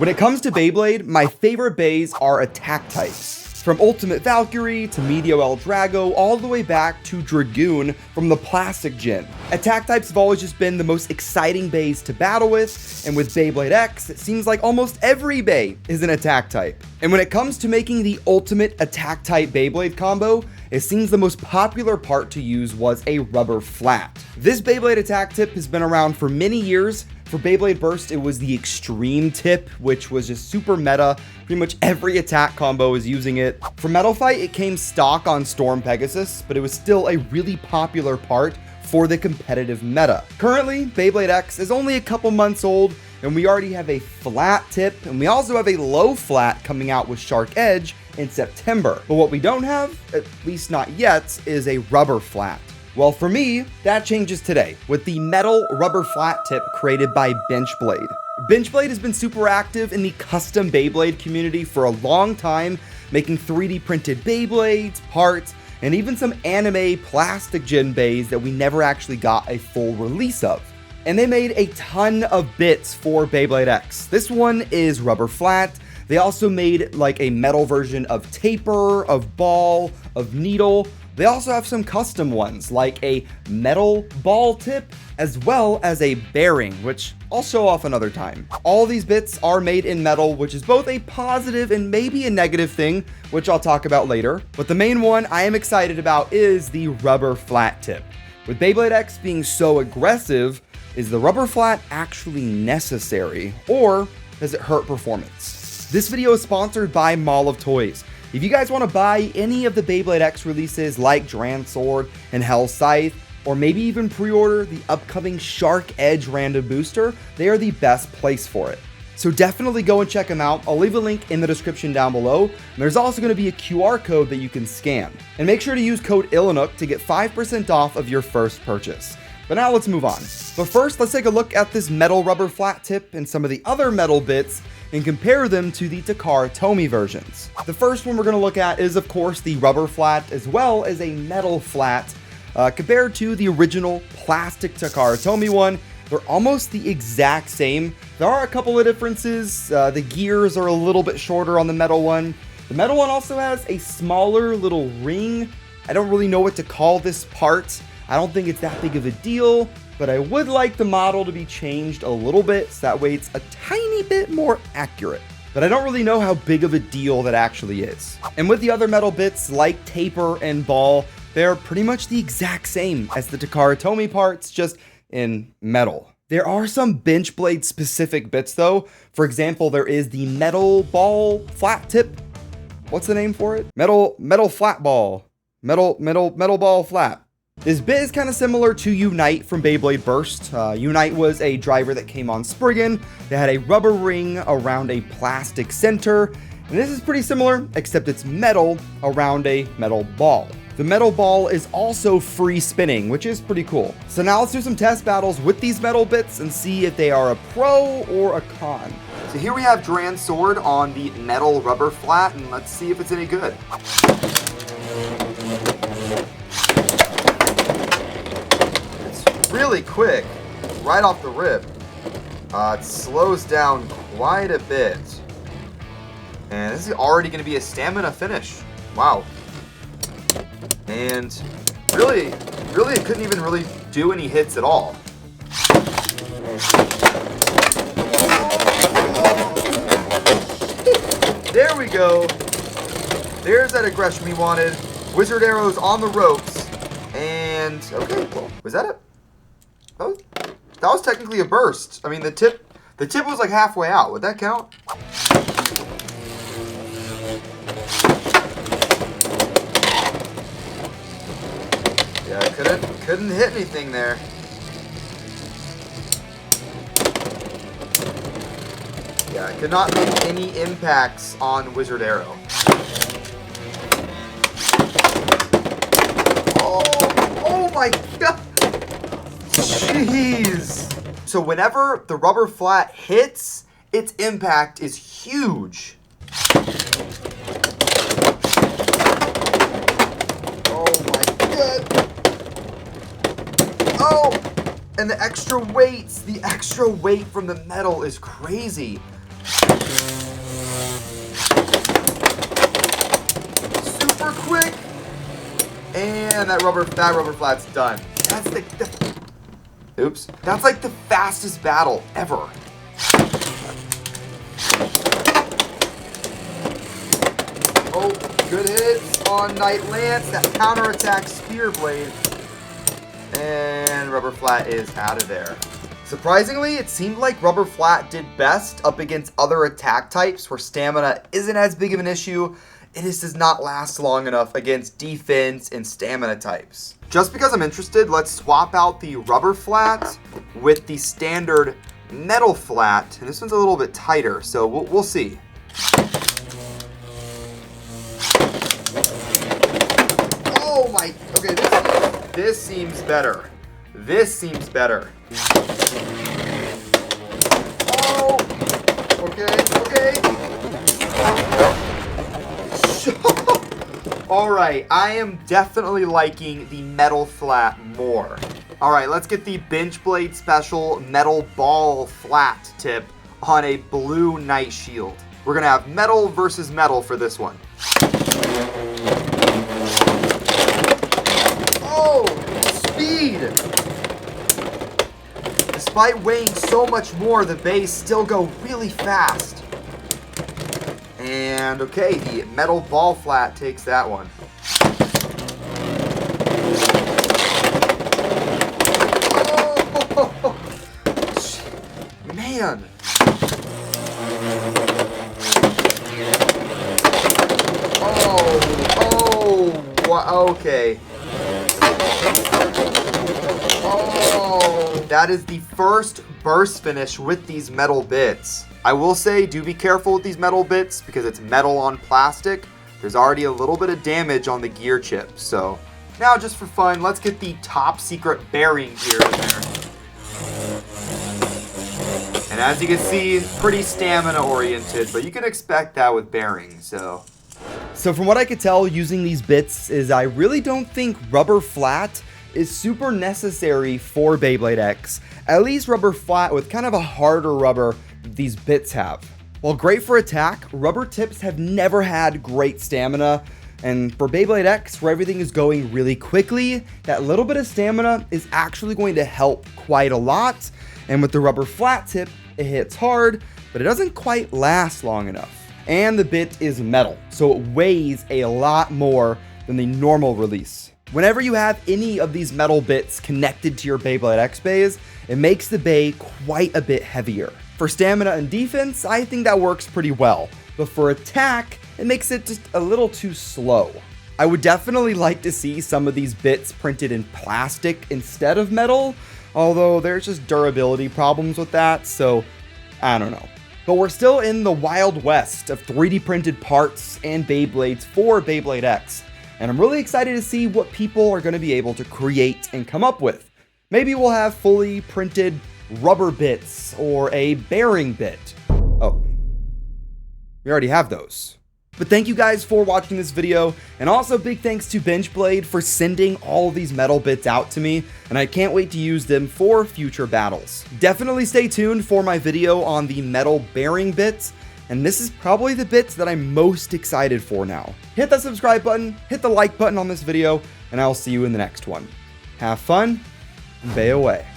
When it comes to Beyblade, my favorite bays are attack types. From Ultimate Valkyrie to Medio El Drago, all the way back to Dragoon from the Plastic Gen. Attack types have always just been the most exciting bays to battle with, and with Beyblade X, it seems like almost every bay is an attack type. And when it comes to making the ultimate attack type Beyblade combo, it seems the most popular part to use was a rubber flat. This Beyblade attack tip has been around for many years. For Beyblade Burst, it was the Extreme Tip, which was just super meta. Pretty much every attack combo is using it. For Metal Fight, it came stock on Storm Pegasus, but it was still a really popular part for the competitive meta. Currently, Beyblade X is only a couple months old, and we already have a flat tip, and we also have a low flat coming out with Shark Edge in September. But what we don't have, at least not yet, is a rubber flat. Well, for me, that changes today with the metal rubber flat tip created by Benchblade. Benchblade has been super active in the custom Beyblade community for a long time, making 3D printed Beyblades, parts, and even some anime plastic gen bays that we never actually got a full release of. And they made a ton of bits for Beyblade X. This one is rubber flat. They also made like a metal version of taper, of ball, of needle. They also have some custom ones like a metal ball tip, as well as a bearing, which I'll show off another time. All these bits are made in metal, which is both a positive and maybe a negative thing, which I'll talk about later. But the main one I am excited about is the rubber flat tip. With Beyblade X being so aggressive, is the rubber flat actually necessary, or does it hurt performance? This video is sponsored by Mall of Toys. If you guys want to buy any of the Beyblade X releases like Dran Sword and Hell Scythe, or maybe even pre-order the upcoming Shark Edge random booster, they are the best place for it. So definitely go and check them out. I'll leave a link in the description down below. And there's also going to be a QR code that you can scan. And make sure to use code ilinnuc to get 5% off of your first purchase. But now let's move on. But first, let's take a look at this metal rubber flat tip and some of the other metal bits and compare them to the Takara Tomy versions. The first one we're going to look at is, of course, the rubber flat as well as a metal flat. Compared to the original plastic Takara Tomy one, they're almost the exact same. There are a couple of differences. The gears are a little bit shorter on the metal one. The metal one also has a smaller little ring. I don't really know what to call this part. I don't think it's that big of a deal, but I would like the model to be changed a little bit so that way it's a tiny bit more accurate. But I don't really know how big of a deal that actually is. And with the other metal bits like taper and ball, they're pretty much the exact same as the Takara Tomy parts, just in metal. There are some Benchblade specific bits though. For example, there is the metal ball flat tip. What's the name for it? Metal flat ball. Metal ball flat. This bit is kind of similar to Unite from Beyblade Burst. Unite was a driver that came on Spriggan that had a rubber ring around a plastic center. And this is pretty similar, except it's metal around a metal ball. The metal ball is also free spinning, which is pretty cool. So now let's do some test battles with these metal bits and see if they are a pro or a con. So here we have Dran Sword on the metal rubber flat, and let's see if it's any good. Really quick, right off the rip. It slows down quite a bit. And this is already going to be a stamina finish. Wow. And really, it couldn't even really do any hits at all. There we go. There's that aggression we wanted. Wizard arrows on the ropes. And, okay, well, was that it? That was technically a burst. I mean, the tip was like halfway out. Would that count? Yeah, I couldn't hit anything there. Yeah, I could not make any impacts on Wizard Arrow. Oh my god! Jeez! So whenever the rubber flat hits, its impact is huge. Oh my god! Oh! And the extra weight from the metal is crazy. And that rubber flat's done. That's oops. That's like the fastest battle ever. Oh, good hits on Knight Lance. That counterattack Spear Blade. And Rubber Flat is out of there. Surprisingly, it seemed like Rubber Flat did best up against other attack types where stamina isn't as big of an issue. It just does not last long enough against defense and stamina types. Just because I'm interested, let's swap out the Rubber Flat with the standard Metal Flat. And this one's a little bit tighter, so we'll see. Oh my, okay, this seems better. This seems better. Oh, okay. Alright, I am definitely liking the Metal Flat more. Alright, let's get the Benchblade Special Metal Ball Flat Tip on a blue Knight Shield. We're gonna have metal versus metal for this one. Oh, speed! Despite weighing so much more, the bays still go really fast. And okay, the Metal Ball Flat takes that one. Oh, man. Okay. Oh, that is the first burst finish with these metal bits. I will say, do be careful with these metal bits because it's metal on plastic. There's already a little bit of damage on the gear chip. So now just for fun, let's get the top secret bearing gear in there. And as you can see, pretty stamina oriented, but you can expect that with bearings, so from what I could tell using these bits is I really don't think Rubber Flat is super necessary for Beyblade X. At least Rubber Flat with kind of a harder rubber these bits have. While great for attack, rubber tips have never had great stamina, and for Beyblade X, where everything is going really quickly, that little bit of stamina is actually going to help quite a lot, and with the Rubber Flat Tip, it hits hard, but it doesn't quite last long enough. And the bit is metal, so it weighs a lot more than the normal release. Whenever you have any of these metal bits connected to your Beyblade X bays, it makes the bay quite a bit heavier. For stamina and defense, I think that works pretty well, but for attack, it makes it just a little too slow. I would definitely like to see some of these bits printed in plastic instead of metal, although there's just durability problems with that, so I don't know. But we're still in the Wild West of 3D printed parts and Beyblades for Beyblade X, and I'm really excited to see what people are going to be able to create and come up with. Maybe we'll have fully printed rubber bits or a bearing bit. Oh, we already have those. But thank you guys for watching this video, and also big thanks to Benchblade for sending all of these metal bits out to me, and I can't wait to use them for future battles. Definitely stay tuned for my video on the metal bearing bits, and this is probably the bits that I'm most excited for now. Hit that subscribe button, hit the like button on this video, and I'll see you in the next one. Have fun, and bay away.